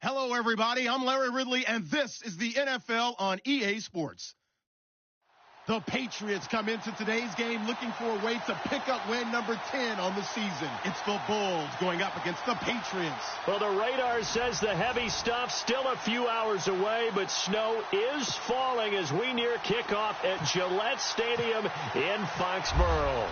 Hello, everybody. I'm Larry Ridley, and this is the NFL on EA Sports. The Patriots come into today's game looking for a way to pick up win number 10 on the season. It's the Bulls going up against the Patriots. Well, the radar says the heavy stuff still a few hours away, but snow is falling as we near kickoff at Gillette Stadium in Foxborough.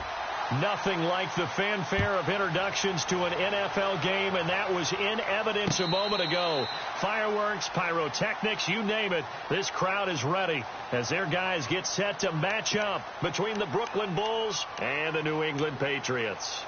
Nothing like the fanfare of introductions to an NFL game, and that was in evidence a moment ago. Fireworks, pyrotechnics, you name it. This crowd is ready as their guys get set to match up between the Brooklyn Bulls and the New England Patriots.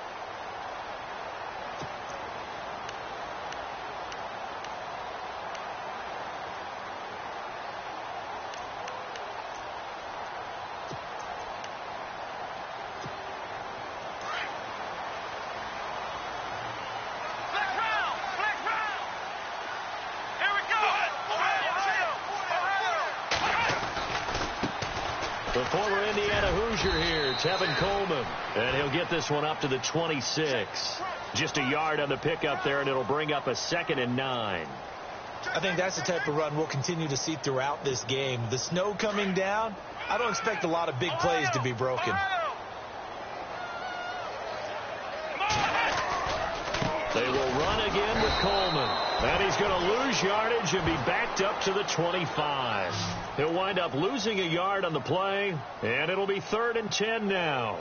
The former Indiana Hoosier here, Tevin Coleman, and he'll get this one up to the 26. Just a yard on the pickup there, and it'll bring up a 2nd and 9. I think that's the type of run we'll continue to see throughout this game. The snow coming down, I don't expect a lot of big plays to be broken. They will run again with Coleman. And he's going to lose yardage and be backed up to the 25. He'll wind up losing a yard on the play, and it'll be 3rd and 10 now.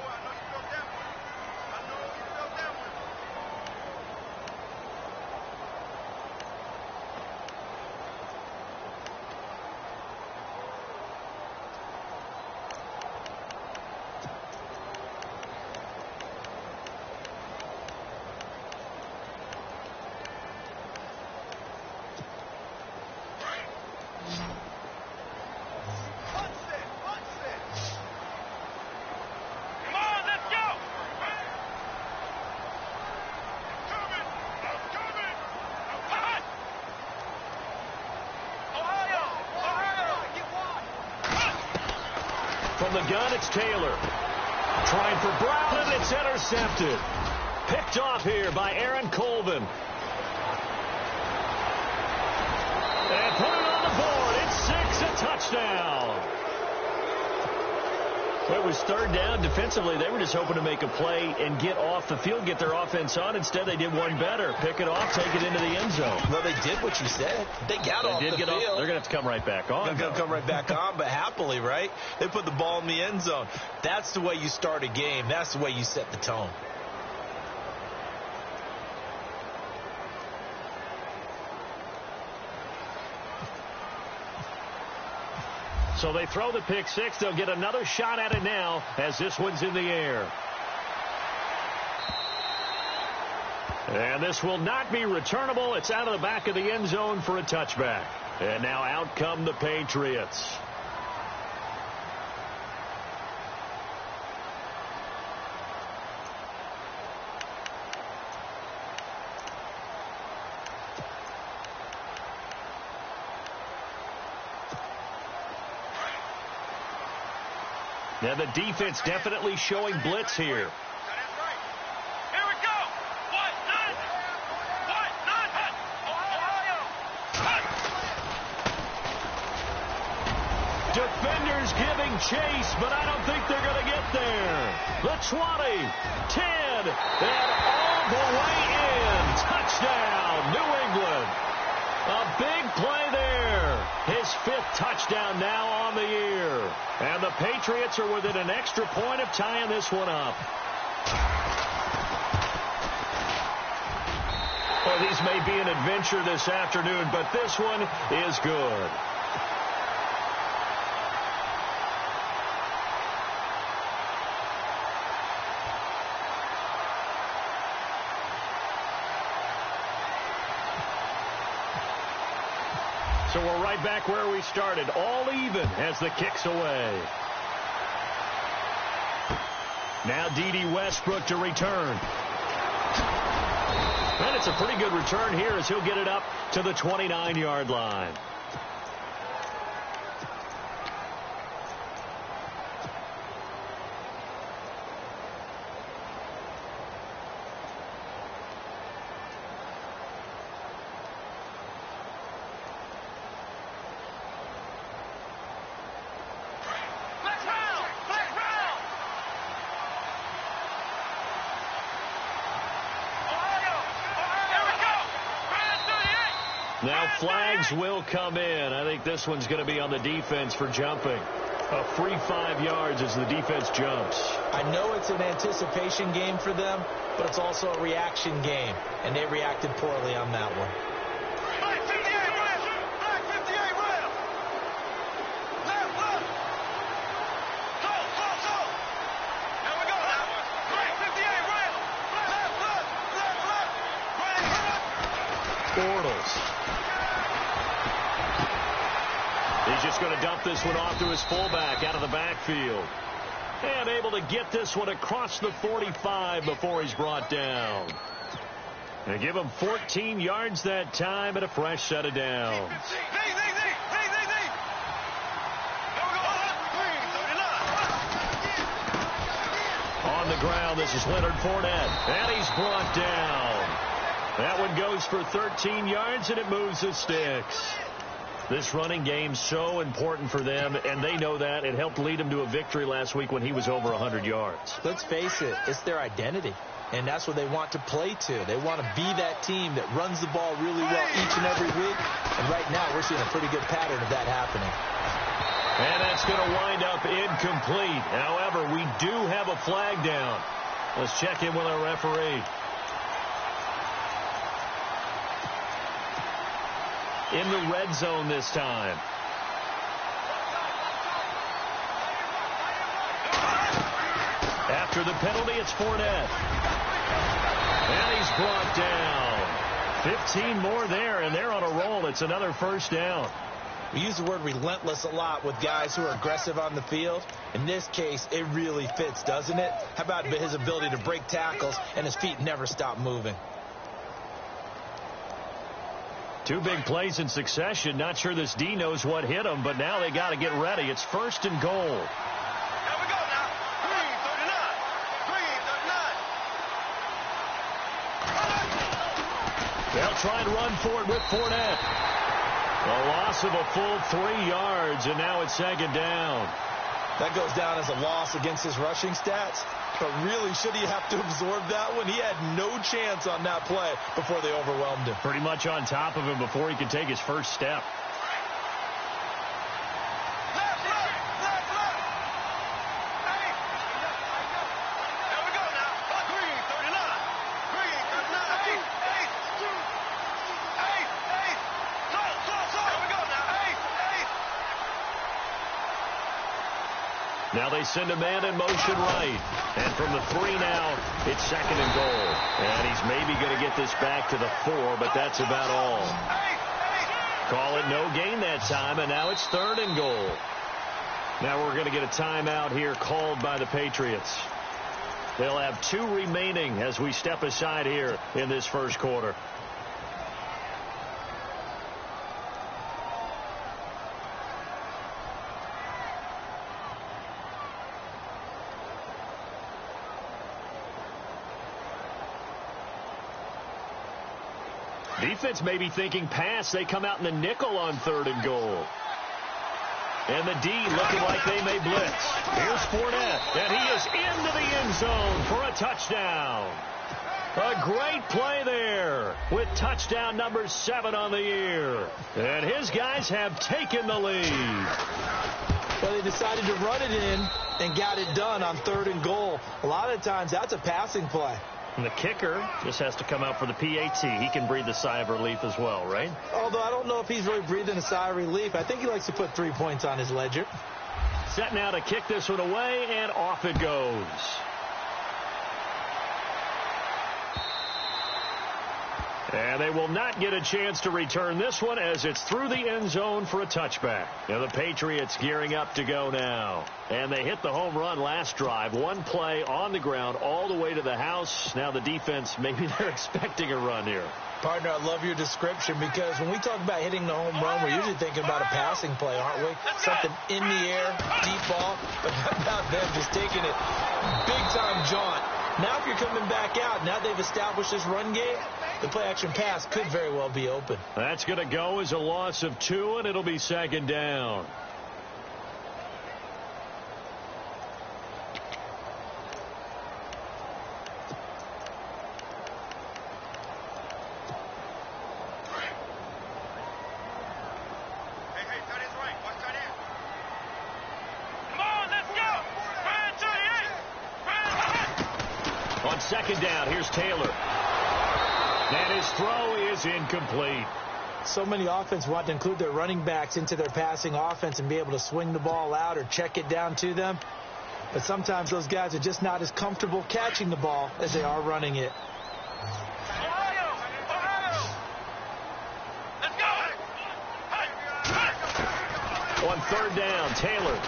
From the gun, it's Taylor. Trying for Brown, and it's intercepted. Picked off here by Aaron Colvin. And put it on the board. It's 6, a touchdown. Well, it was 3rd down. Defensively, they were just hoping to make a play and get off the field, get their offense on. Instead, they did one better. Pick it off, take it into the end zone. Well, they did what you said. They got off the field. They're going to have to come right back on. They're going to come right back on, but happily, right? They put the ball in the end zone. That's the way you start a game. That's the way you set the tone. So they throw the pick 6. They'll get another shot at it now as this one's in the air. And this will not be returnable. It's out of the back of the end zone for a touchback. And now out come the Patriots. Now the defense definitely showing blitz here. Defenders giving chase, but I don't think they're going to get there. The 20, 10, and all the way in. Touchdown, New England. A big play there. His 5th touchdown now on the year. And the Patriots are within an extra point of tying this one up. Well, these may be an adventure this afternoon, but this one is good. So we're right back where we started, all even as the kick's away. Now D.D. Westbrook to return. And it's a pretty good return here as he'll get it up to the 29-yard line. Now flags will come in. I think this one's going to be on the defense for jumping. A free 5 yards as the defense jumps. I know it's an anticipation game for them, but it's also a reaction game, and they reacted poorly on that one. Flag 58 red. Flag 58 red. Left, left. Go, go, go. Here we go now. Flag 58 red. Left, left, left, left. Right, left. Bortles. He's just going to dump this one off to his fullback out of the backfield. And able to get this one across the 45 before he's brought down. They give him 14 yards that time and a fresh set of downs. On the ground, this is Leonard Fournette. And he's brought down. That one goes for 13 yards, and it moves the sticks. This running game so important for them, and they know that. It helped lead them to a victory last week when he was over 100 yards. Let's face it, it's their identity, and that's what they want to play to. They want to be that team that runs the ball really well each and every week, and right now we're seeing a pretty good pattern of that happening. And that's going to wind up incomplete. However, we do have a flag down. Let's check in with our referee. In the red zone this time. After the penalty, it's Fournette. And he's brought down. 15 more there, and they're on a roll. It's another first down. We use the word relentless a lot with guys who are aggressive on the field. In this case, it really fits, doesn't it? How about his ability to break tackles, and his feet never stop moving? Two big plays in succession. Not sure this D knows what hit him, but now they got to get ready. It's first and goal. Here we go now. Green 39. Green 39. They'll try and run for it with Fournette. A loss of a full 3 yards, and now it's second down. That goes down as a loss against his rushing stats. But really, should he have to absorb that one? He had no chance on that play before they overwhelmed him. Pretty much on top of him before he could take his first step. Left, left, left, left. Hey. Here we go now. Green 39. Green 39. Hey, hey. Hey, hey. Go, go, go. Here we go now. Hey, hey. Now they send a man in motion right. And from the 3 now, it's second and goal. And he's maybe going to get this back to the 4, but that's about all. Call it no gain that time, and now it's third and goal. Now we're going to get a timeout here called by the Patriots. They'll have 2 remaining as we step aside here in this first quarter. Defense may be thinking pass. They come out in the nickel on third and goal. And the D looking like they may blitz. Here's Fournette, and he is into the end zone for a touchdown. A great play there with touchdown number 7 on the year. And his guys have taken the lead. Well, they decided to run it in and got it done on third and goal. A lot of times that's a passing play. And the kicker just has to come out for the PAT. He can breathe a sigh of relief as well, right? Although I don't know if he's really breathing a sigh of relief. I think he likes to put 3 points on his ledger. Set now to kick this one away, and off it goes. And they will not get a chance to return this one as it's through the end zone for a touchback. Now the Patriots gearing up to go now. And they hit the home run last drive. 1 play on the ground all the way to the house. Now the defense, maybe they're expecting a run here. Partner, I love your description because when we talk about hitting the home run, we're usually thinking about a passing play, aren't we? Something in the air, deep ball. But how about them just taking it big-time jaunt? Now if you're coming back out, now they've established this run game, the play-action pass could very well be open. That's going to go as a loss of 2, and it'll be second down. On second down, here's Taylor. And his throw is incomplete. So many offense want to include their running backs into their passing offense and be able to swing the ball out or check it down to them. But sometimes those guys are just not as comfortable catching the ball as they are running it. On third down, Taylor.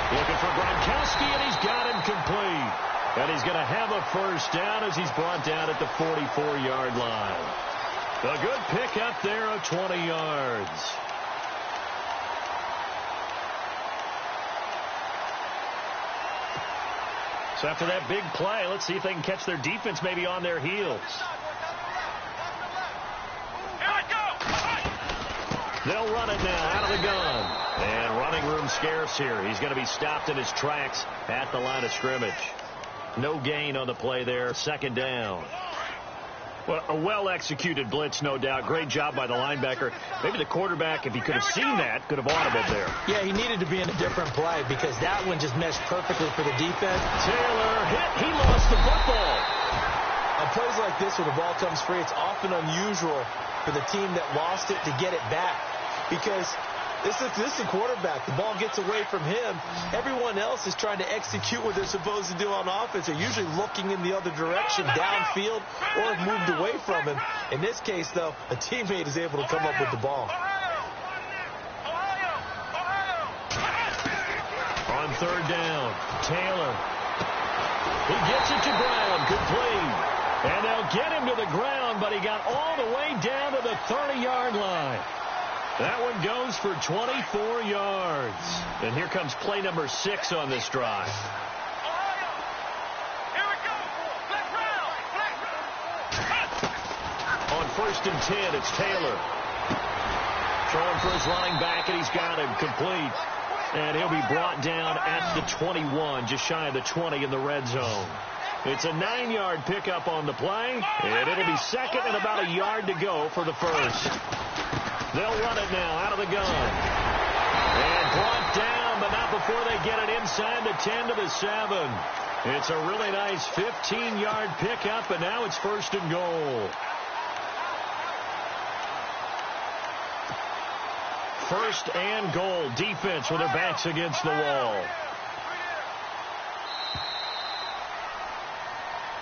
Looking for Gronkowski, and he's got him complete. And he's going to have a first down as he's brought down at the 44-yard line. A good pickup there of 20 yards. So after that big play, let's see if they can catch their defense maybe on their heels. They'll run it now out of the gun. And running room scarce here. He's going to be stopped in his tracks at the line of scrimmage. No gain on the play there. Second down. Well, a well-executed blitz, no doubt. Great job by the linebacker. Maybe the quarterback, if he could have seen that, could have audibled there. Yeah, he needed to be in a different play because that one just meshed perfectly for the defense. Taylor hit. He lost the football. On plays like this where the ball comes free, it's often unusual for the team that lost it to get it back because this is the quarterback. The ball gets away from him. Everyone else is trying to execute what they're supposed to do on offense. They're usually looking in the other direction, downfield, or have moved away from him. In this case, though, a teammate is able to come up with the ball. On third down, Taylor. He gets it to Brown, complete. And they'll get him to the ground, but he got all the way down to the 30-yard line. That one goes for 24 yards. And here comes play number 6 on this drive. On first and 10, it's Taylor. Throwing for his running back, and he's got him complete. And he'll be brought down at the 21, just shy of the 20 in the red zone. It's a 9-yard pickup on the play, and it'll be second and about a yard to go for the first. They'll run it now out of the gun. And brought down, but not before they get it inside the 10 to the 7. It's a really nice 15-yard pickup, and now it's first and goal. First and goal. Defense with their backs against the wall.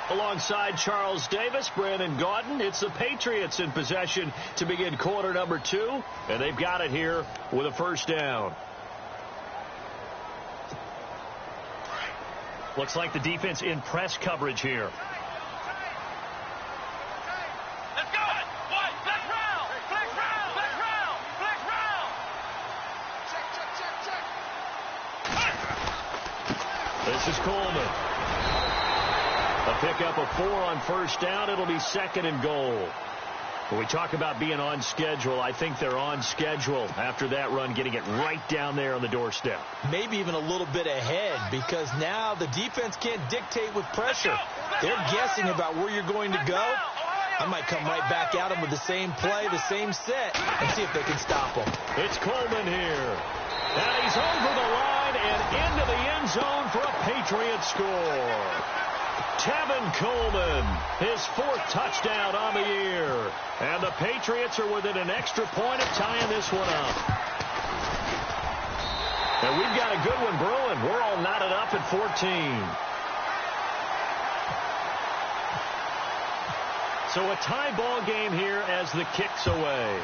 Alongside Charles Davis, Brandon Gaudin, it's the Patriots in possession to begin quarter number 2, and they've got it here with a first down. Looks like the defense in press coverage here. Let's go! Flex round! Flex round! Flex round! Flex round! Check! This is Coleman. A pickup of 4 on first down. It'll be second and goal. When we talk about being on schedule, I think they're on schedule after that run, getting it right down there on the doorstep. Maybe even a little bit ahead because now the defense can't dictate with pressure. They're guessing about where you're going to go. I might come right back at them with the same play, the same set, and see if they can stop them. It's Coleman here. And he's over the line and into the end zone for a Patriot score. Tevin Coleman, his 4th touchdown on the year. And the Patriots are within an extra point of tying this one up. And we've got a good one brewing. We're all knotted up at 14. So a tie ball game here as the kick's away.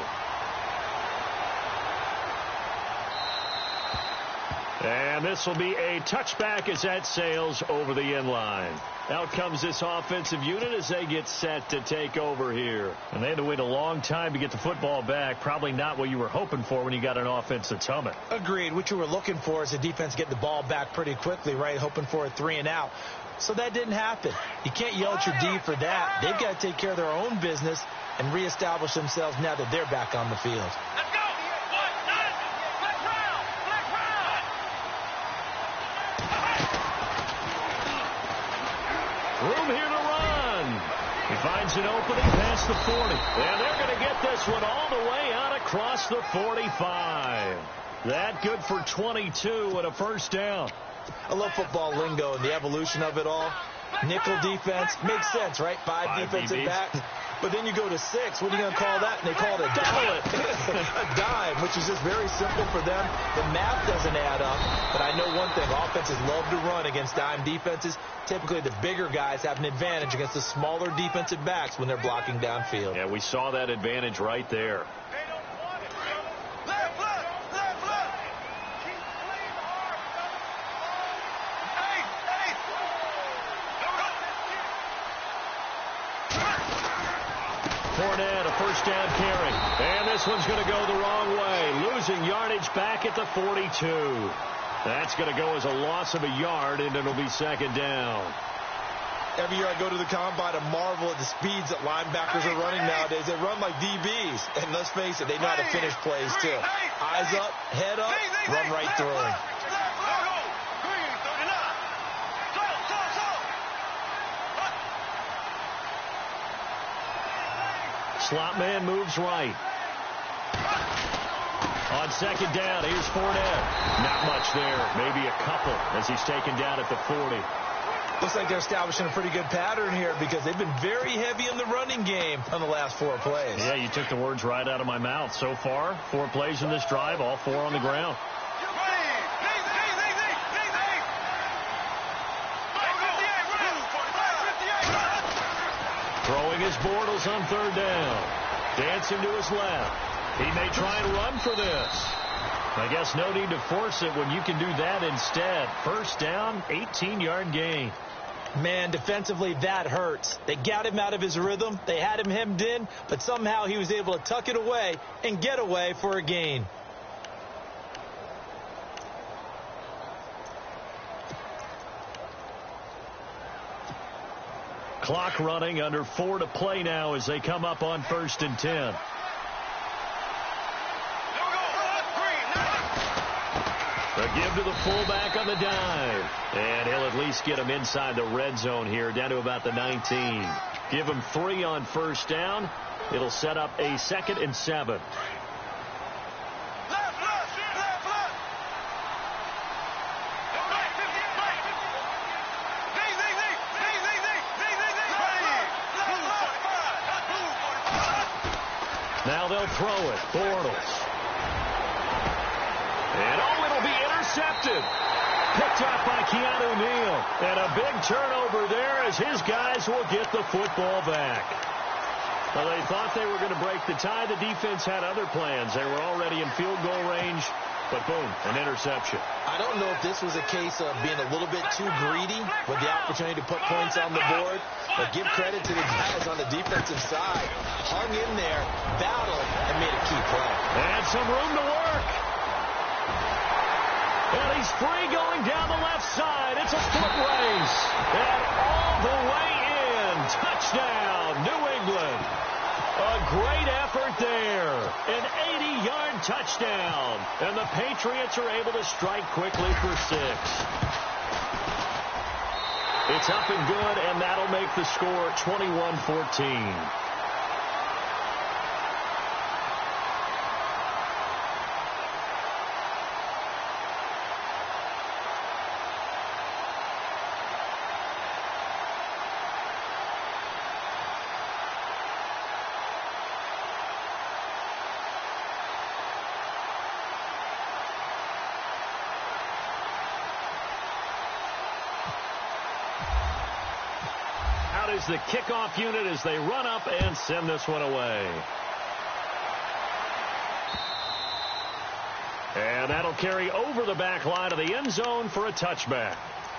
And this will be a touchback as that sails over the end line. Out comes this offensive unit as they get set to take over here. And they had to wait a long time to get the football back. Probably not what you were hoping for when you got an offense that's humming. Agreed. What you were looking for is the defense getting the ball back pretty quickly, right? Hoping for a 3 and out. So that didn't happen. You can't yell at your D for that. They've got to take care of their own business and reestablish themselves now that they're back on the field. Let's go! Flex round! Flex round! Room here to run. He finds an opening past the 40. And they're going to get this one all the way out across the 45. That good for 22 and a first down. I love football lingo and the evolution of it all. Nickel defense makes sense, right? Five defensive DBs. backs. But then you go to 6. What are you going to call that? And they call it a dime. A dime, which is just very simple for them. The math doesn't add up. But I know one thing. Offenses love to run against dime defenses. Typically, the bigger guys have an advantage against the smaller defensive backs when they're blocking downfield. Yeah, we saw that advantage right there. Left, left, left, left. Keep playing hard. Eight, eight. Fournette, a first down carry. And this one's going to go the wrong way. Losing yardage back at the 42. That's going to go as a loss of a yard, and it'll be second down. Every year I go to the combine and marvel at the speeds that linebackers are running nowadays. They run like DBs. And let's face it, they know how to finish plays, too. Eyes up, head up, run right through them. Slot man moves right. On second down, here's Fournette. Not much there. Maybe a couple as he's taken down at the 40. Looks like they're establishing a pretty good pattern here because they've been very heavy in the running game on the last 4 plays. Yeah, you took the words right out of my mouth. So far, 4 plays in this drive, all 4 on the ground. Throwing his Bortles on third down. Dancing to his left. He may try and run for this. I guess no need to force it when you can do that instead. First down, 18-yard gain. Man, defensively, that hurts. They got him out of his rhythm. They had him hemmed in, but somehow he was able to tuck it away and get away for a gain. Clock running, under 4 to play now as they come up on 1st and 10. A give to the fullback on the dive. And he'll at least get him inside the red zone here, down to about the 19. Give him 3 on first down. It'll set up a 2nd and 7. Now they'll throw it. Bortles. And it'll be intercepted. Picked up by Keanu Neal. And a big turnover there as his guys will get the football back. Well, they thought they were going to break the tie. The defense had other plans. They were already in field goal range. But boom, an interception. I don't know if this was a case of being a little bit too greedy with the opportunity to put points on the board. But give credit to the guys on the defensive side. Hung in there, battled, and made a key play. And some room to work. And he's free going down the left side. It's a foot race. And all the way in. Touchdown, New England. A great effort there. An 80-yard touchdown. And the Patriots are able to strike quickly for 6. It's up and good, and that'll make the score 21-14. Is the kickoff unit as they run up and send this one away. And that'll carry over the back line of the end zone for a touchback.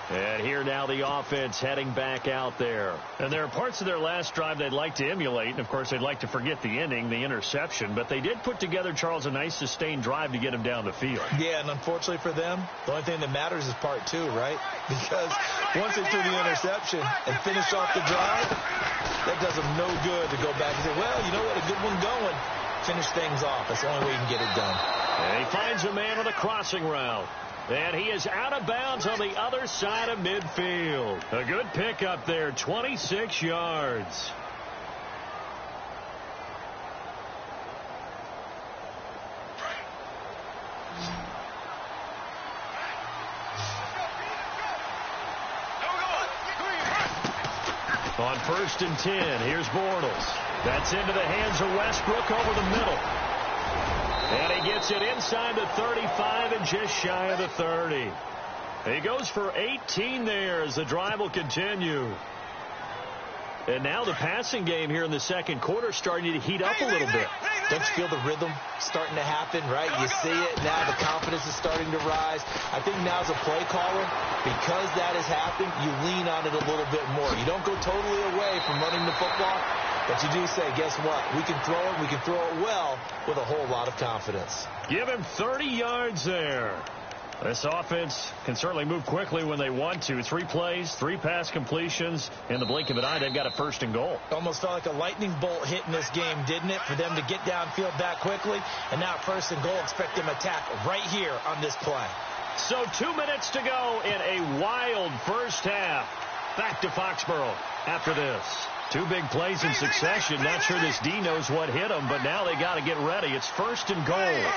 And here now the offense heading back out there. And there are parts of their last drive they'd like to emulate. And, of course, they'd like to forget the ending, the interception. But they did put together, Charles, a nice sustained drive to get him down the field. Yeah, and unfortunately for them, the only thing that matters is part 2, right? Because once they threw the interception and finished off the drive, that does them no good to go back and say, well, you know what, a good one going. Finish things off. That's the only way you can get it done. And he finds a man with a crossing route. And he is out of bounds on the other side of midfield. A good pickup there, 26 yards. On 1st and 10, here's Bortles. That's into the hands of Westbrook over the middle. And he gets it inside the 35 and just shy of the 30. He goes for 18 there as the drive will continue. And now the passing game here in the second quarter starting to heat up a little bit. Don't you feel the rhythm starting to happen, right? You see it now. The confidence is starting to rise. I think now as a play caller, because that has happened, you lean on it a little bit more. You don't go totally away from running the football, but you do say, guess what? We can throw it. We can throw it well with a whole lot of confidence. Give him 30 yards there. This offense can certainly move quickly when they want to. 3 plays, 3 pass completions. In the blink of an eye, they've got a 1st and goal. Almost felt like a lightning bolt hit in this game, didn't it? For them to get downfield that quickly. And now 1st and goal. Expect them to attack right here on this play. So 2 minutes to go in a wild first half. Back to Foxborough after this. 2 big plays in succession. Not sure this D knows what hit them, but now they got to get ready. It's 1st and goal.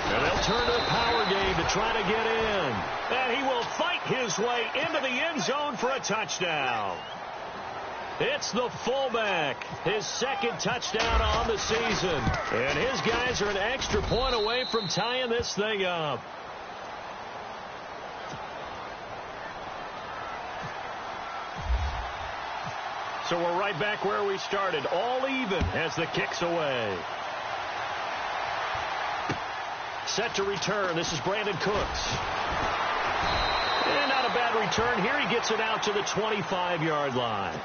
And they'll turn to the power game to try to get in. And he will fight his way into the end zone for a touchdown. It's the fullback, his 2nd touchdown on the season. And his guys are an extra point away from tying this thing up. So we're right back where we started, all even as the kick's away. Set to return. This is Brandon Cooks. And not a bad return here. He gets it out to the 25-yard line.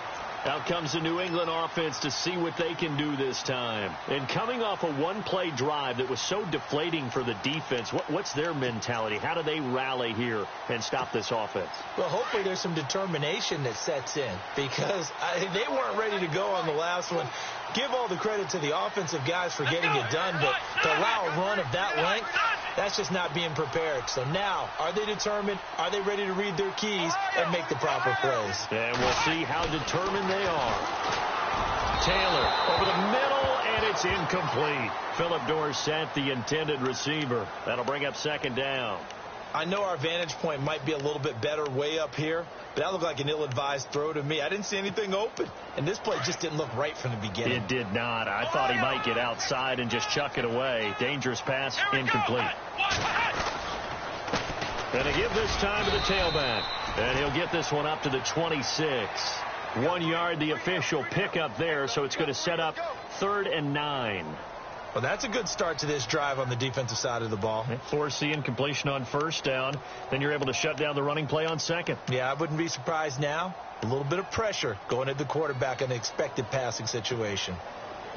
Out comes the New England offense to see what they can do this time. And coming off a 1-play drive that was so deflating for the defense, what's their mentality? How do they rally here and stop this offense? Well, hopefully there's some determination that sets in because they weren't ready to go on the last one. Give all the credit to the offensive guys for getting it done, but to allow a run of that length, that's just not being prepared. So now, are they determined? Are they ready to read their keys and make the proper plays? And we'll see how determined they are. Taylor over the middle, and it's incomplete. Philip Dorsett, the intended receiver. That'll bring up 2nd down. I know our vantage point might be a little bit better way up here, but that looked like an ill-advised throw to me. I didn't see anything open, and this play just didn't look right from the beginning. It did not. I thought he might get outside and just chuck it away. Dangerous pass, incomplete. Going to give this time to the tailback, and he'll get this one up to the 26. 1 yard, the official pickup there, so it's going to set up 3rd and 9. Well, that's a good start to this drive on the defensive side of the ball. Force the incompletion on 1st down. Then you're able to shut down the running play on 2nd. Yeah, I wouldn't be surprised now. A little bit of pressure going at the quarterback in an expected passing situation.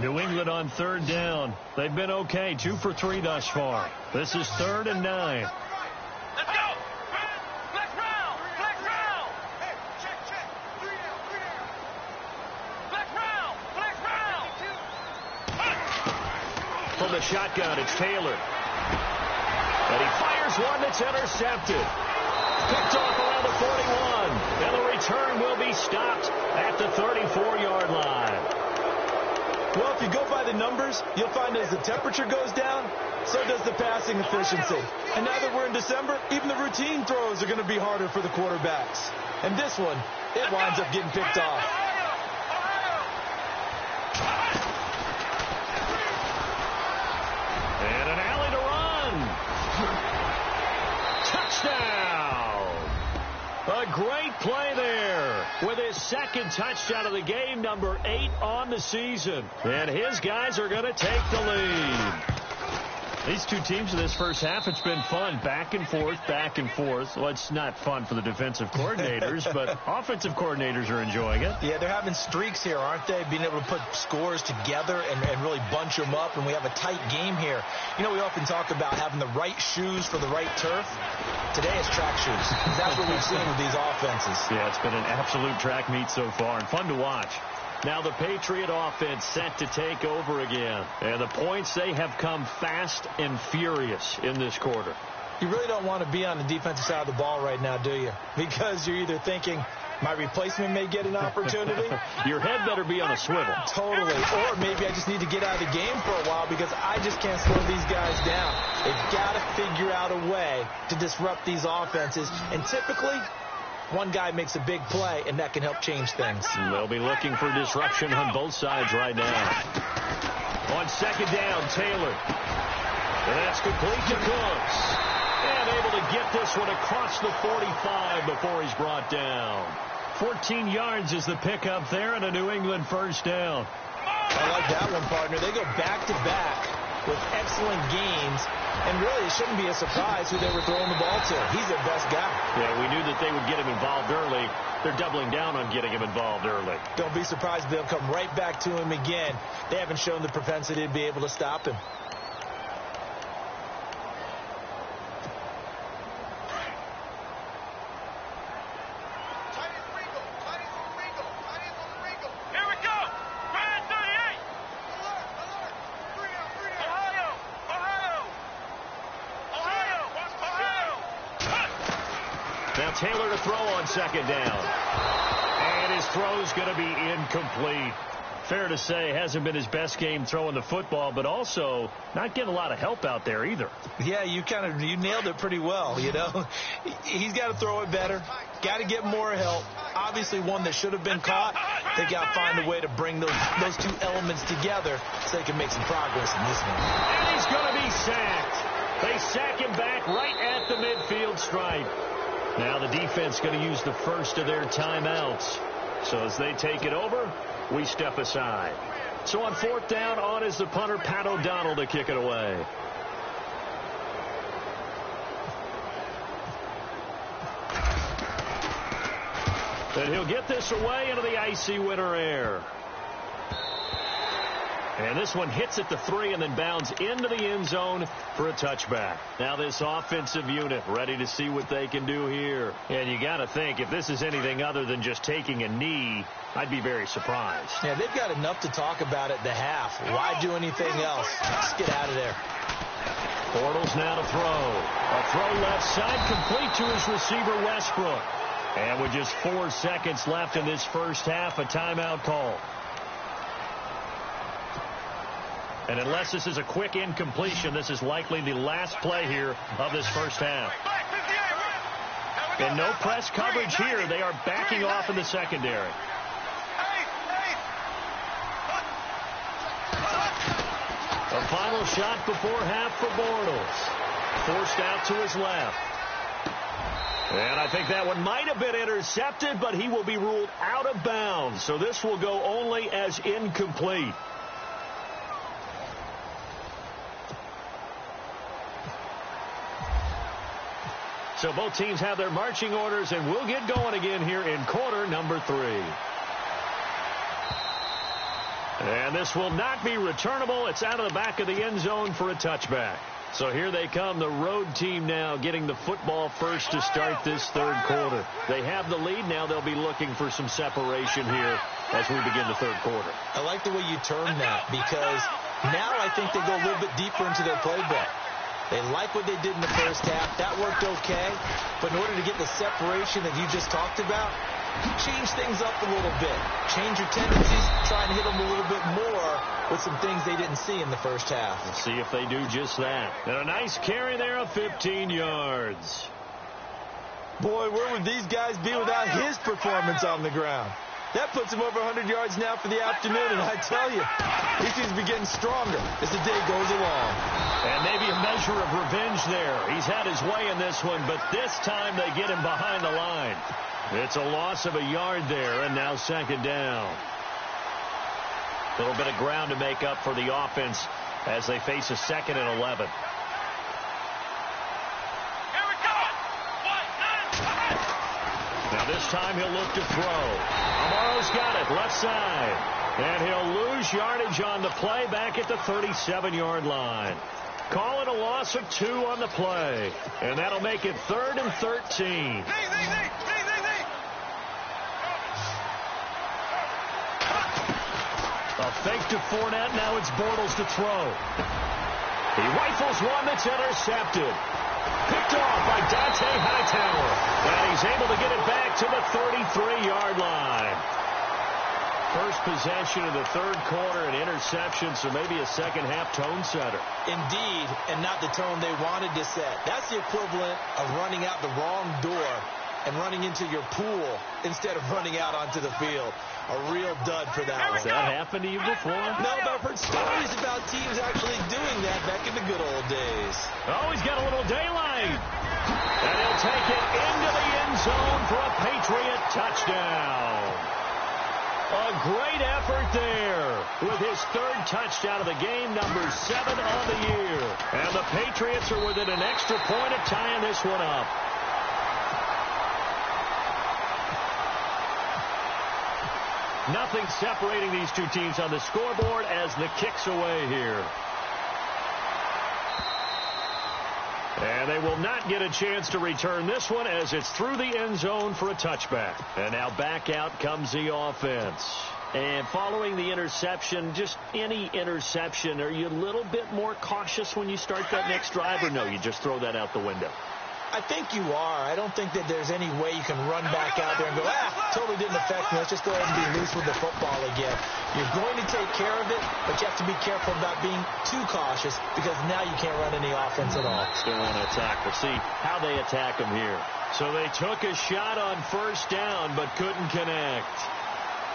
New England on 3rd down. They've been okay. 2 for 3 thus far. This is 3rd and 9. Let's go! Flex round! Flex round! Hey, check. 3 down. Flex round! Flex round! From the shotgun, it's Taylor. And he fires one that's intercepted. Picked off around the 41. And the return will be stopped at the 34-yard line. Well, if you go by the numbers, you'll find as the temperature goes down, so does the passing efficiency. And now that we're in December, even the routine throws are going to be harder for the quarterbacks. And this one, it winds up getting picked off. And an alley to run. Touchdown. A great play there with his 2nd touchdown of the game, number 8 on the season. And his guys are going to take the lead. These two teams in this first half, it's been fun. Back and forth, back and forth. Well, it's not fun for the defensive coordinators, but offensive coordinators are enjoying it. Yeah, they're having streaks here, aren't they? Being able to put scores together and really bunch them up, and we have a tight game here. You know, we often talk about having the right shoes for the right turf. Today it's track shoes. That's what we've seen with these offenses. Yeah, it's been an absolute track meet so far, and fun to watch. Now the Patriot offense set to take over again. And the points, they have come fast and furious in this quarter. You really don't want to be on the defensive side of the ball right now, do you? Because you're either thinking, My replacement may get an opportunity. Your head better be on a swivel. Totally. Or maybe I just need to get out of the game for a while because I just can't slow these guys down. They've got to figure out a way to disrupt these offenses. And typically, one guy makes a big play, and that can help change things. They'll be looking for disruption on both sides right now. On second down, Taylor. And that's complete to Cooks. And able to get this one across the 45 before he's brought down. 14 yards is the pickup there and a New England first down. I like that one, partner. They go back-to-back with excellent gains. And really, it shouldn't be a surprise who they were throwing the ball to. He's their best guy. Yeah, we knew that they would get him involved early. They're doubling down on getting him involved early. Don't be surprised if they'll come right back to him again. They haven't shown the propensity to be able to stop him. Taylor to throw on second down. And his throw's going to be incomplete. Fair to say, hasn't been his best game throwing the football, but also not getting a lot of help out there either. Yeah, you nailed it pretty well, you know. He's got to throw it better. Got to get more help. Obviously one that should have been caught. They got to find a way to bring those two elements together so they can make some progress in this one. And he's going to be sacked. They sack him back right at the midfield stripe. Now the defense going to use the first of their timeouts. So as they take it over, we step aside. So on fourth down, on is the punter, Pat O'Donnell, to kick it away. And he'll get this away into the icy winter air. And this one hits at the 3 and then bounds into the end zone for a touchback. Now this offensive unit ready to see what they can do here. And you got to think, if this is anything other than just taking a knee, I'd be very surprised. Yeah, they've got enough to talk about at the half. Why do anything else? Just get out of there. Bortles now to throw. A throw left side, complete to his receiver, Westbrook. And with just 4 seconds left in this first half, a timeout call. And unless this is a quick incompletion, this is likely the last play here of this first half. And no press coverage here. They are backing off in the secondary. A final shot before half for Bortles. Forced out to his left. And I think that one might have been intercepted, but he will be ruled out of bounds. So this will go only as incomplete. So both teams have their marching orders, and we'll get going again here in quarter number 3. And this will not be returnable. It's out of the back of the end zone for a touchback. So here they come, the road team now getting the football first to start this third quarter. They have the lead. Now they'll be looking for some separation here as we begin the third quarter. I like the way you term that because now I think they go a little bit deeper into their playbook. They like what they did in the first half. That worked okay. But in order to get the separation that you just talked about, change things up a little bit. Change your tendencies. Try and hit them a little bit more with some things they didn't see in the first half. We'll see if they do just that. And a nice carry there of 15 yards. Boy, where would these guys be without his performance on the ground? That puts him over 100 yards now for the afternoon, and I tell you, he seems to be getting stronger as the day goes along. And maybe a measure of revenge there. He's had his way in this one, but this time they get him behind the line. It's a loss of a yard there, and now second down. A little bit of ground to make up for the offense as they face a 2nd and 11. Now this time he'll look to throw. Amaro's got it, left side. And he'll lose yardage on the play back at the 37-yard line. Call it a loss of 2 on the play. And that'll make it 3rd and 13. A fake to Fournette, now it's Bortles to throw. He rifles one that's intercepted. Picked off by Dante Hightower. And he he's able to get it back to the 33-yard line. First possession of the third quarter, an interception, so maybe a second-half tone setter. Indeed, and not the tone they wanted to set. That's the equivalent of running out the wrong door and running into your pool instead of running out onto the field. A real dud for that one. Has that happened to you before? No, but I've heard stories about teams actually doing that back in the good old days. Oh, he's got a little daylight. And he'll take it into the end zone for a Patriot touchdown. A great effort there with his third touchdown of the game, number 7 on the year. And the Patriots are within an extra point of tying this one up. Nothing separating these two teams on the scoreboard as the kick's away here. And they will not get a chance to return this one as it's through the end zone for a touchback. And now back out comes the offense. And following the interception, just any interception, are you a little bit more cautious when you start that next drive, or no, you just throw that out the window? I think you are. I don't think that there's any way you can run back out there and go, totally didn't affect me. Let's just go ahead and be loose with the football again. You're going to take care of it, but you have to be careful about being too cautious because now you can't run any offense at all. Still want to attack. We'll see how they attack them here. So they took a shot on first down, but couldn't connect.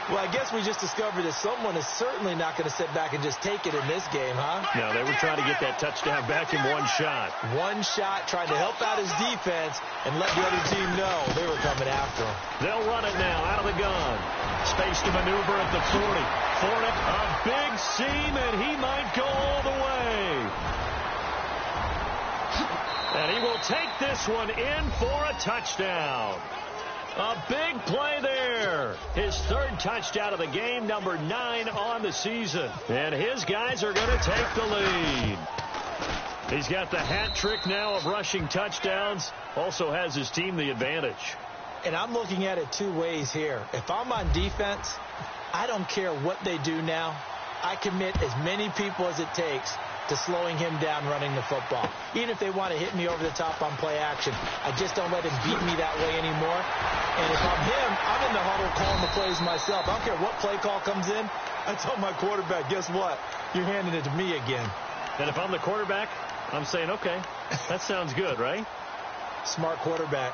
Well, I guess we just discovered that someone is certainly not going to sit back and just take it in this game, huh? No, they were trying to get that touchdown back in one shot. One shot, trying to help out his defense and let the other team know they were coming after him. They'll run it now out of the gun. Space to maneuver at the 40. Fournette, a big seam, and he might go all the way. And he will take this one in for a touchdown. A big play there. His third touchdown of the game, number 9 on the season. And his guys are going to take the lead. He's got the hat trick now of rushing touchdowns. Also has his team the advantage. And I'm looking at it two ways here. If I'm on defense, I don't care what they do now. I commit as many people as it takes to slowing him down running the football. Even if they want to hit me over the top on play action, I just don't let him beat me that way anymore. And if I'm him, I'm in the huddle calling the plays myself. I don't care what play call comes in. I tell my quarterback, guess what? You're handing it to me again. And if I'm the quarterback, I'm saying, okay, that sounds good, right? Smart quarterback.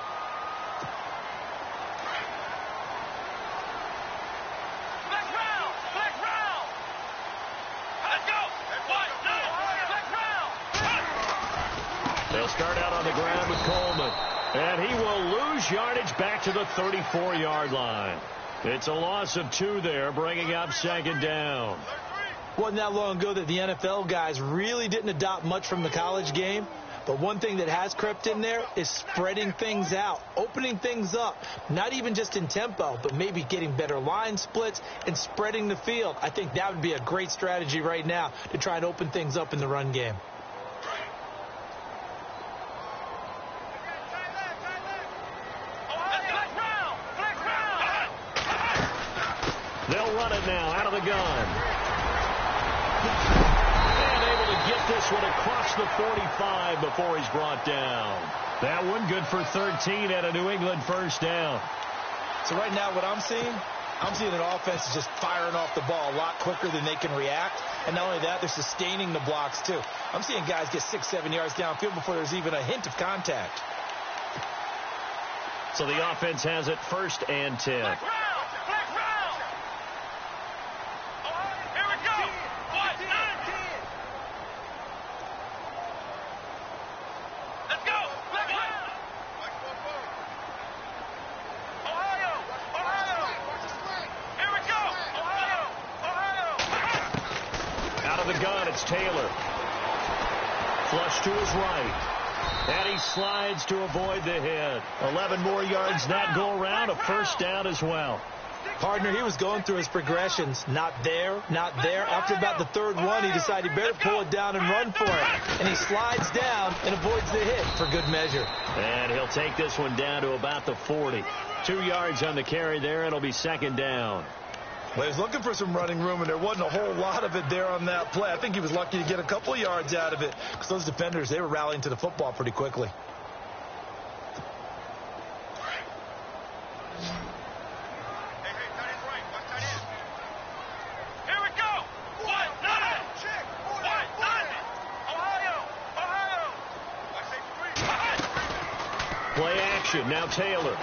They'll start out on the ground with Coleman. And he will lose yardage back to the 34-yard line. It's a loss of 2 there, bringing up second down. Wasn't that long ago that the NFL guys really didn't adopt much from the college game. But one thing that has crept in there is spreading things out, opening things up, not even just in tempo, but maybe getting better line splits and spreading the field. I think that would be a great strategy right now to try and open things up in the run game. They'll run it now out of the gun. And able to get this one across the 45 before he's brought down. That one good for 13 at a New England first down. So right now what I'm seeing an offense is just firing off the ball a lot quicker than they can react. And not only that, they're sustaining the blocks too. I'm seeing guys get 6-7 yards downfield before there's even a hint of contact. So the offense has it 1st and 10. Taylor. Flush to his right. And he slides to avoid the hit. 11 more yards that go around. A first down as well. Partner, he was going through his progressions. Not there, not there. After about the third one, he decided he better pull it down and run for it. And he slides down and avoids the hit for good measure. And he'll take this one down to about the 40. 2 yards on the carry there. It'll be second down. Well, he was looking for some running room, and there wasn't a whole lot of it there on that play. I think he was lucky to get a couple of yards out of it because those defenders, they were rallying to the football pretty quickly. Play action. Now Taylor.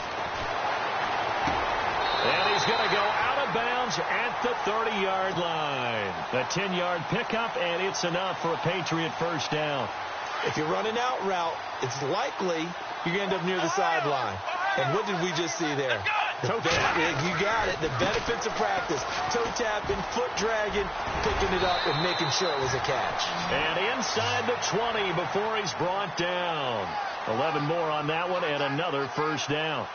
And he's going to go out of bounds at the 30-yard line. A 10-yard pickup, and it's enough for a Patriot first down. If you're running out route, it's likely you're going to end up near the sideline. And what did we just see there? You got it. The benefits of practice. Toe tapping, foot dragging, picking it up, and making sure it was a catch. And inside the 20 before he's brought down. 11 more on that one, and another first down.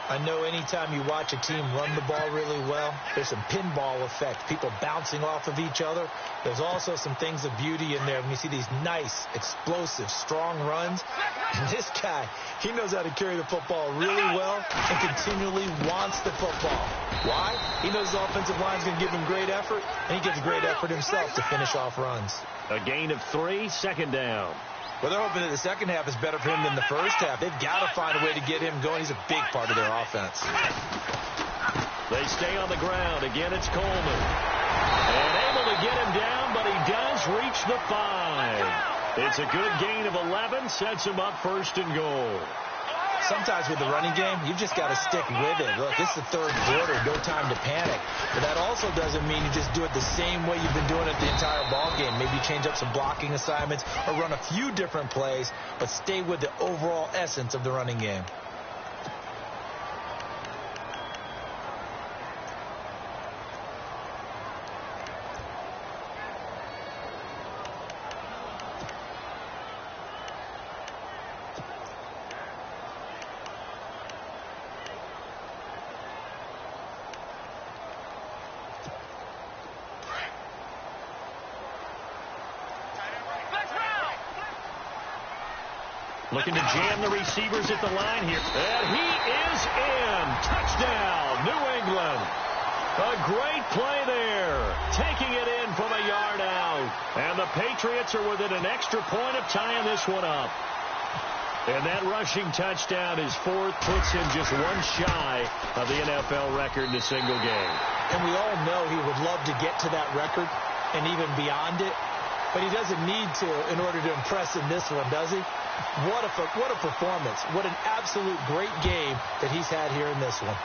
I know anytime you watch a team run the ball really well, there's some pinball effect, people bouncing off of each other. There's also some things of beauty in there when you see these nice, explosive, strong runs. And this guy, he knows how to carry the football really well and continually wants the football. Why? He knows his offensive line is going to give him great effort, and he gives great effort himself to finish off runs. A gain of 3, second down. Well, they're hoping that the second half is better for him than the first half. They've got to find a way to get him going. He's a big part of their offense. They stay on the ground. Again, it's Coleman. And able to get him down, but he does reach the 5. It's a good gain of 11. Sets him up first and goal. Sometimes with the running game, you've just got to stick with it. Look, it's the third quarter. No time to panic. But that also doesn't mean you just do it the same way you've been doing it the entire ball game. Maybe change up some blocking assignments or run a few different plays, but stay with the overall essence of the running game. Looking to jam the receivers at the line here. And he is in. Touchdown, New England. A great play there. Taking it in from a yard out. And the Patriots are within an extra point of tying this one up. And that rushing touchdown, his fourth, puts him just one shy of the NFL record in a single game. And we all know he would love to get to that record and even beyond it. But he doesn't need to in order to impress in this one, does he? What a performance. What an absolute great game that he's had here in this one.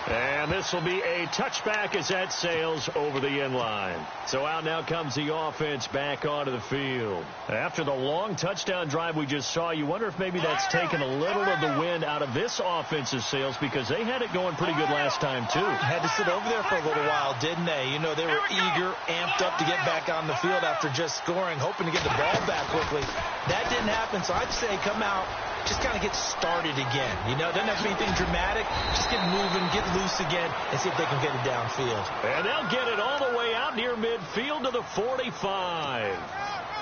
And this will be a touchback as that sails over the end line. So out now comes the offense back onto the field. After the long touchdown drive we just saw, you wonder if maybe that's taken a little of the wind out of this offensive sails because they had it going pretty good last time, too. Had to sit over there for a little while, didn't they? You know, they were eager, amped up to get back on the field after just scoring, hoping to get the ball back quickly. That didn't happen, so I'd say come out, just kind of get started again. You know, doesn't have to be anything dramatic. Just get moving, get loose again, and see if they can get it downfield. And they'll get it all the way out near midfield to the 45.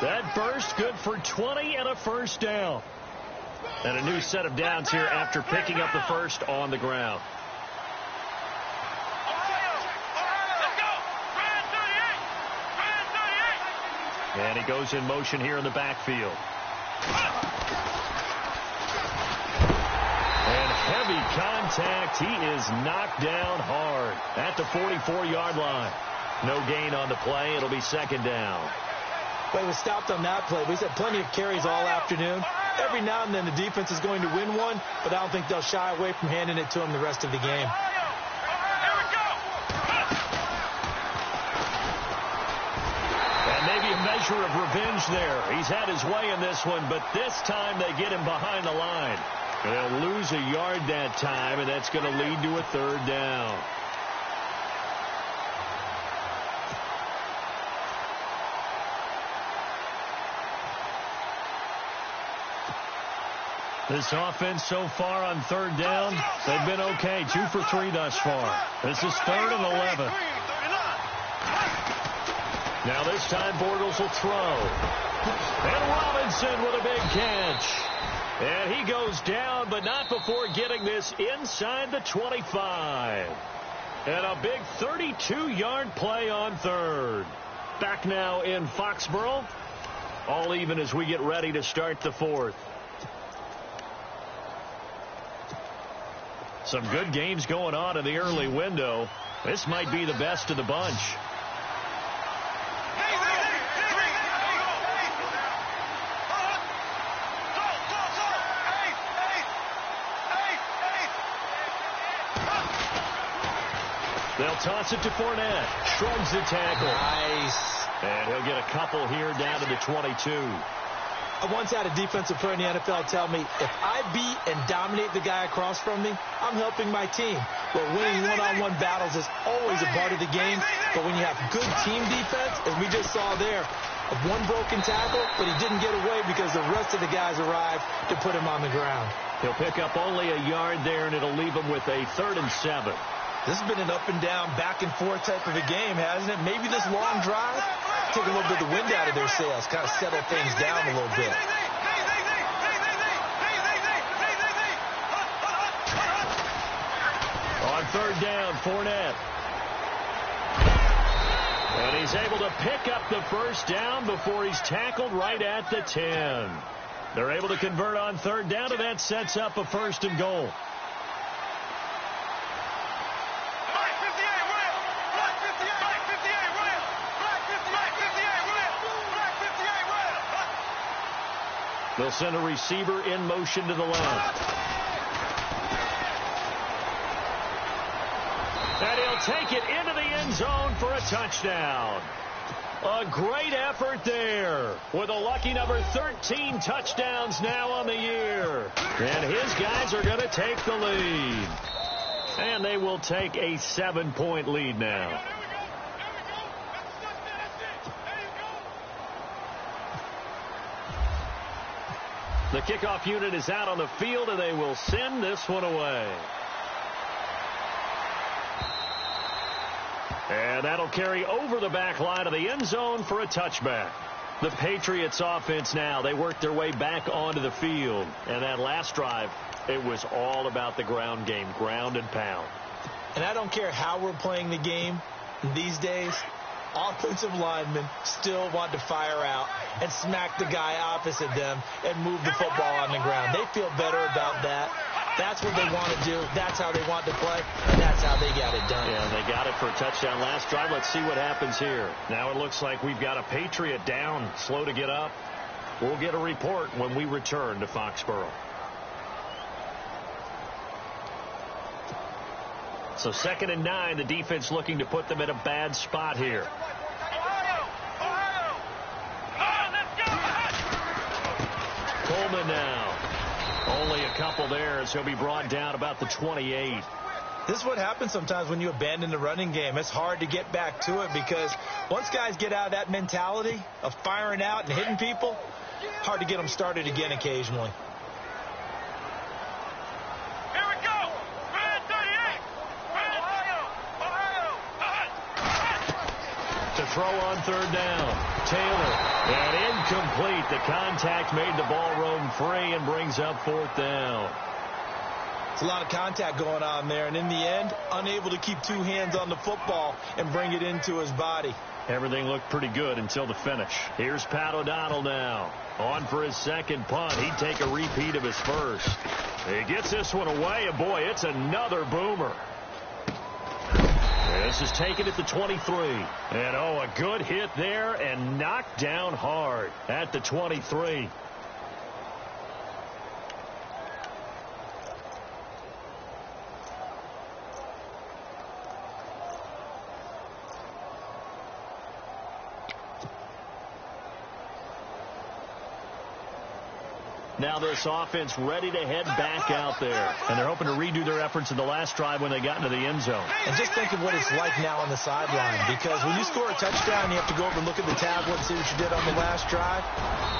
That burst good for 20 and a first down. And a new set of downs here after picking up the first on the ground. And he goes in motion here in the backfield. And heavy contact. He is knocked down hard at the 44-yard line. No gain on the play. It'll be second down. Well, he was stopped on that play. We've had plenty of carries all afternoon. Every now and then the defense is going to win one, but I don't think they'll shy away from handing it to him the rest of the game. And maybe a measure of revenge there. He's had his way in this one, but this time they get him behind the line. And they'll lose a yard that time, and that's going to lead to a third down. This offense so far on third down, they've been okay. 2 for 3 thus far. This is third and 11. Now this time Bortles will throw. And Robinson with a big catch. And he goes down, but not before getting this inside the 25. And a big 32-yard play on third. Back now in Foxborough. All even as we get ready to start the fourth. Some good games going on in the early window. This might be the best of the bunch. They'll toss it to Fournette. Shrugs the tackle. Nice. And he'll get a couple here down to the 22. I once had a defensive player in the NFL tell me, if I beat and dominate the guy across from me, I'm helping my team. Well, winning one-on-one battles is always a part of the game, but when you have good team defense, as we just saw there, one broken tackle, but he didn't get away because the rest of the guys arrived to put him on the ground. He'll pick up only a yard there, and it'll leave him with a 3rd and 7. This has been an up-and-down, back-and-forth type of a game, hasn't it? Maybe this long drive take a little bit of the wind out of their sails, kind of settle things down a little bit. On 3rd down, Fournette. And he's able to pick up the 1st down before he's tackled right at the 10. They're able to convert on 3rd down, and that sets up a 1st and goal. They'll send a receiver in motion to the left. And he'll take it into the end zone for a touchdown. A great effort there with a lucky number 13 touchdowns now on the year. And his guys are going to take the lead. And they will take a 7-point lead now. The kickoff unit is out on the field, and they will send this one away. And that'll carry over the back line of the end zone for a touchback. The Patriots offense now, they worked their way back onto the field. And that last drive, it was all about the ground game, ground and pound. And I don't care how we're playing the game these days, offensive linemen still want to fire out and smack the guy opposite them and move the football on the ground. They feel better about that. That's what they want to do. That's how they want to play, and that's how they got it done. Yeah, they got it for a touchdown last drive. Let's see what happens here. Now it looks like we've got a Patriot down, slow to get up. We'll get a report when we return to Foxborough. So 2nd and 9, the defense looking to put them in a bad spot here. Coleman now. Only a couple there as he'll be brought down about the 28. This is what happens sometimes when you abandon the running game. It's hard to get back to it because once guys get out of that mentality of firing out and hitting people, hard to get them started again occasionally. To throw on 3rd down. Taylor. And incomplete. The contact made the ball roam free and brings up 4th down. It's a lot of contact going on there, and in the end, unable to keep 2 hands on the football and bring it into his body. Everything looked pretty good until the finish. Here's Pat O'Donnell now. On for his 2nd punt. He'd take a repeat of his 1st. He gets this one away, and boy, it's another boomer. This is taken at the 23. And, oh, a good hit there and knocked down hard at the 23. Now this offense ready to head back out there. And they're hoping to redo their efforts in the last drive when they got into the end zone. And just think of what it's like now on the sideline. Because when you score a touchdown, you have to go over and look at the tablet and see what you did on the last drive.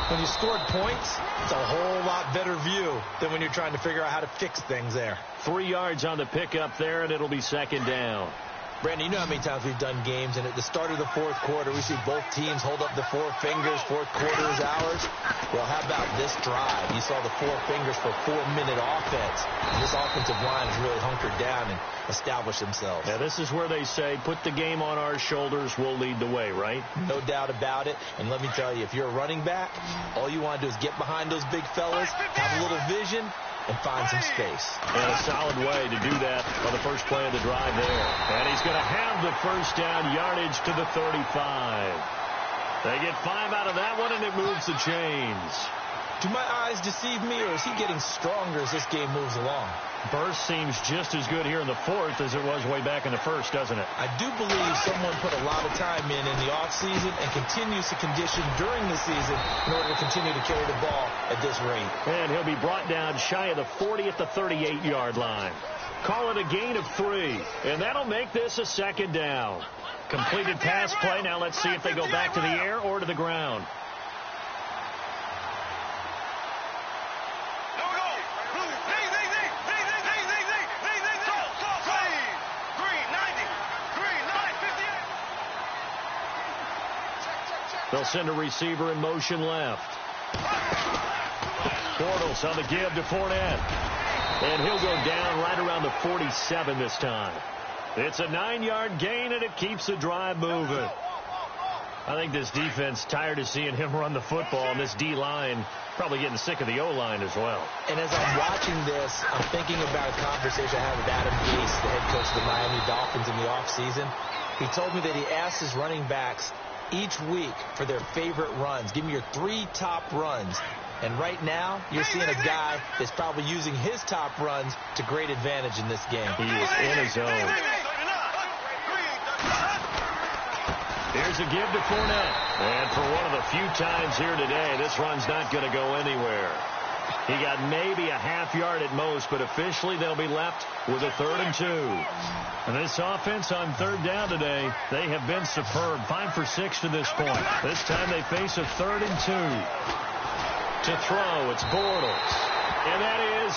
When you scored points, it's a whole lot better view than when you're trying to figure out how to fix things there. 3 yards on the pickup there, and it'll be 2nd down. Brandon, you know how many times we've done games, and at the start of the 4th quarter, we see both teams hold up the 4 fingers, 4th quarter is ours. Well, how about this drive? You saw the 4 fingers for 4-minute offense. And this offensive line has really hunkered down and established themselves. Yeah, this is where they say, put the game on our shoulders, we'll lead the way, right? No doubt about it. And let me tell you, if you're a running back, all you want to do is get behind those big fellas, have a little vision, and find some space. And a solid way to do that on the first play of the drive there. And he's going to have the 1st down yardage to the 35. They get 5 out of that one, and it moves the chains. Do my eyes deceive me, or is he getting stronger as this game moves along? Burst seems just as good here in the fourth as it was way back in the first, doesn't it? I do believe someone put a lot of time in the offseason and continues to condition during the season in order to continue to carry the ball at this rate. And he'll be brought down shy of the 40 at the 38-yard line. Call it a gain of 3, and that'll make this a second down. Completed pass play. Now let's see if they go back to the air or to the ground. They'll send a receiver in motion left. Bortles on the give to Fournette. And he'll go down right around the 47 this time. It's a 9-yard gain, and it keeps the drive moving. I think this defense tired of seeing him run the football, and this D-line probably getting sick of the O-line as well. And as I'm watching this, I'm thinking about a conversation I had with Adam Gase, the head coach of the Miami Dolphins in the offseason. He told me that he asked his running backs each week for their favorite runs. Give me your 3 top runs. And right now, you're seeing a guy that's probably using his top runs to great advantage in this game. He is in his zone. Here's a give to Fournette. And for one of the few times here today, this run's not going to go anywhere. He got maybe a half yard at most, but officially they'll be left with a 3rd and 2. And this offense on 3rd down today, they have been superb. 5 for 6 to this point. This time they face a 3rd and 2. To throw, it's Bortles. And that is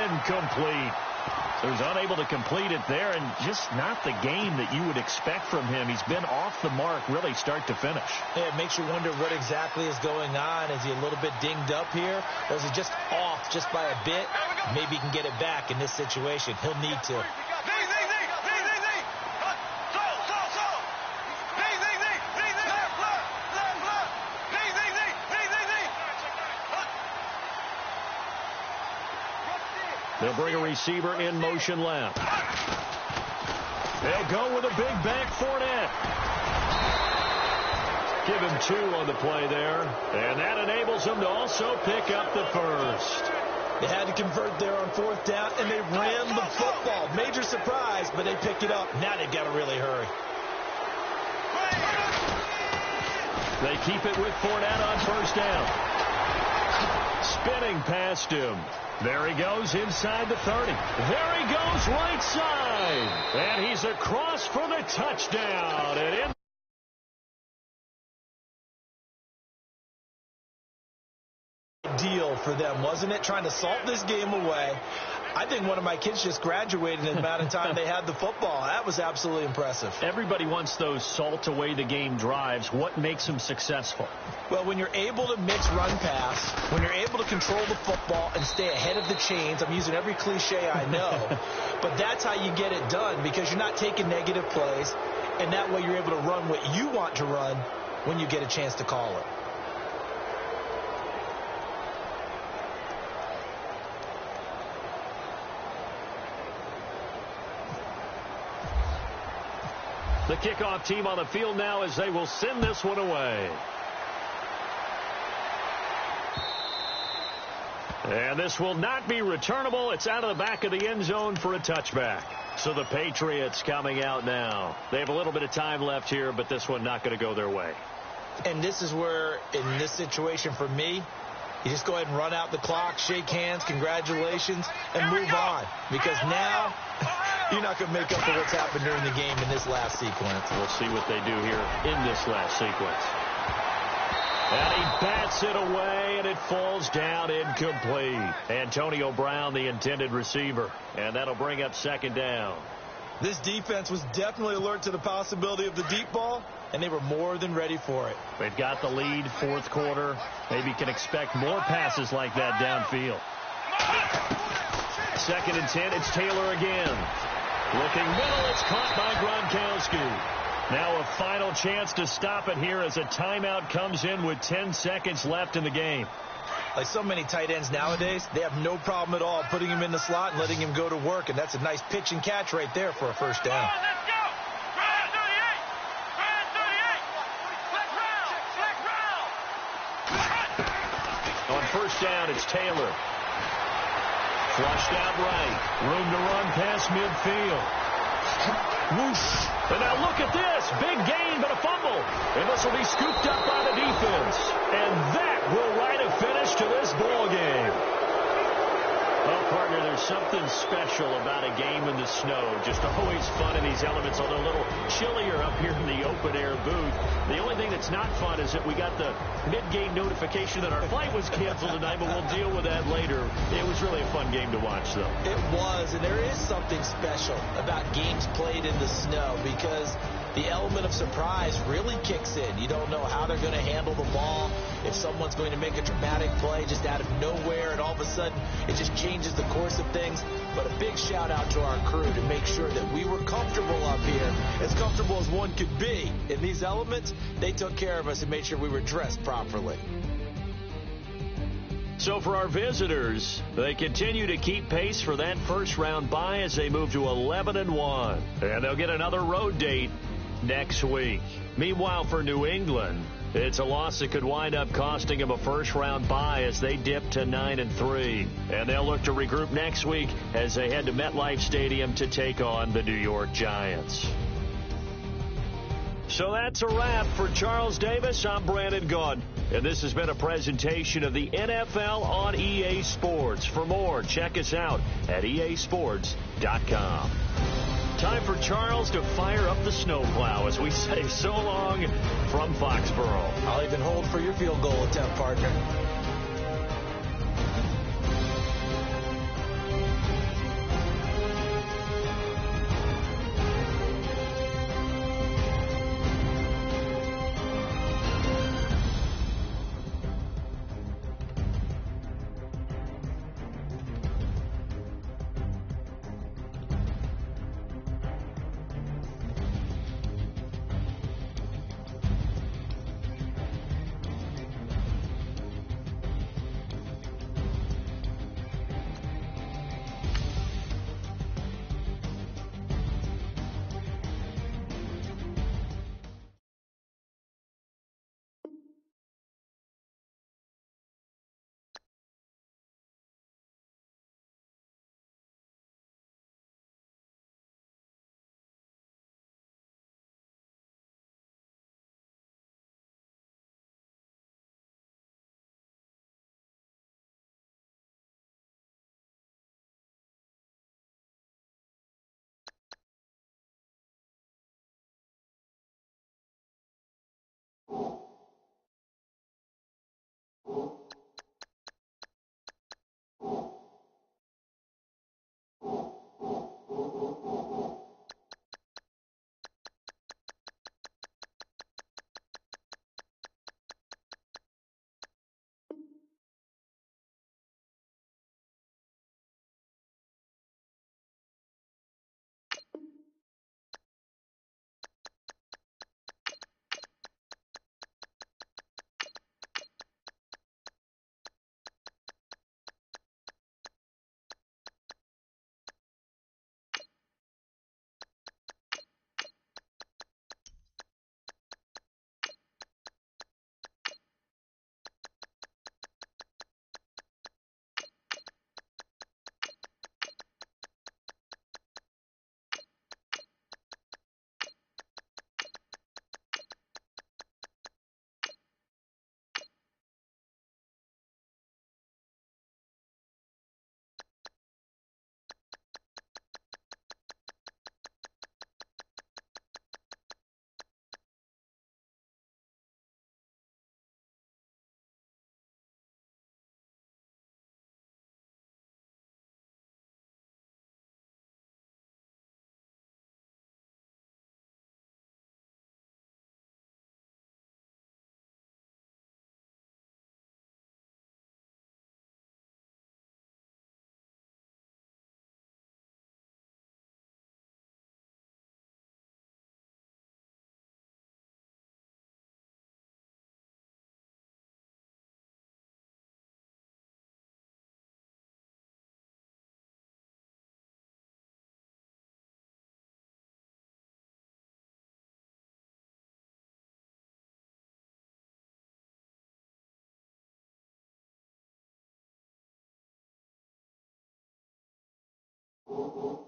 incomplete. So he's unable to complete it there, and just not the game that you would expect from him. He's been off the mark really start to finish. Yeah, it makes you wonder what exactly is going on. Is he a little bit dinged up here? Or is he just off just by a bit? Maybe he can get it back in this situation. He'll need to. They'll bring a receiver in motion left. They'll go with a big back Fournette. Give him 2 on the play there. And that enables them to also pick up the first. They had to convert there on 4th down, and they ran the football. Major surprise, but they picked it up. Now they've got to really hurry. They keep it with Fournette on 1st down. Spinning past him. There he goes inside the 30. There he goes right side. And he's across for the touchdown. And in deal for them, wasn't it? Trying to salt this game away. I think one of my kids just graduated in the amount of time they had the football. That was absolutely impressive. Everybody wants those salt away the game drives. What makes them successful? Well, when you're able to mix run pass, when you're able to control the football and stay ahead of the chains, I'm using every cliche I know, but that's how you get it done, because you're not taking negative plays, and that way you're able to run what you want to run when you get a chance to call it. The kickoff team on the field now as they will send this one away. And this will not be returnable. It's out of the back of the end zone for a touchback. So the Patriots coming out now. They have a little bit of time left here, but this one not going to go their way. And this is where, in this situation for me, you just go ahead and run out the clock, shake hands, congratulations, and move on. Because now you're not going to make up for what's happened during the game in this last sequence. We'll see what they do here in this last sequence. And he bats it away, and it falls down incomplete. Antonio Brown, the intended receiver. And that'll bring up 2nd down. This defense was definitely alert to the possibility of the deep ball, and they were more than ready for it. They've got the lead, 4th quarter. Maybe can expect more passes like that downfield. 2nd and 10, it's Taylor again. Looking middle, it's caught by Gronkowski. Now a final chance to stop it here as a timeout comes in with 10 seconds left in the game. Like so many tight ends nowadays, they have no problem at all putting him in the slot and letting him go to work, and that's a nice pitch and catch right there for a 1st down. first down. It's Taylor. Flushed out right. Room to run past midfield. Whoosh. And now look at this. Big gain, but a fumble. And this will be scooped up by the defense. And that will write a finish to this ball game. Well, partner, there's something special about a game in the snow. Just always fun in these elements, although a little chillier up here in the open-air booth. The only thing that's not fun is that we got the mid-game notification that our flight was canceled tonight, but we'll deal with that later. It was really a fun game to watch, though. It was, and there is something special about games played in the snow because the element of surprise really kicks in. You don't know how they're going to handle the ball, if someone's going to make a dramatic play just out of nowhere, and all of a sudden it just changes the course of things. But a big shout out to our crew to make sure that we were comfortable up here, as comfortable as one could be. In these elements, they took care of us and made sure we were dressed properly. So for our visitors, they continue to keep pace for that first-round bye as they move to 11-1. And they'll get another road date next week. Meanwhile, for New England, it's a loss that could wind up costing them a first-round bye as they dip to 9-3. And they'll look to regroup next week as they head to MetLife Stadium to take on the New York Giants. So that's a wrap for Charles Davis. I'm Brandon Gaudin, and this has been a presentation of the NFL on EA Sports. For more, check us out at easports.com. Time for Charles to fire up the snowplow as we say so long from Foxborough. I'll even hold for your field goal attempt, partner. you.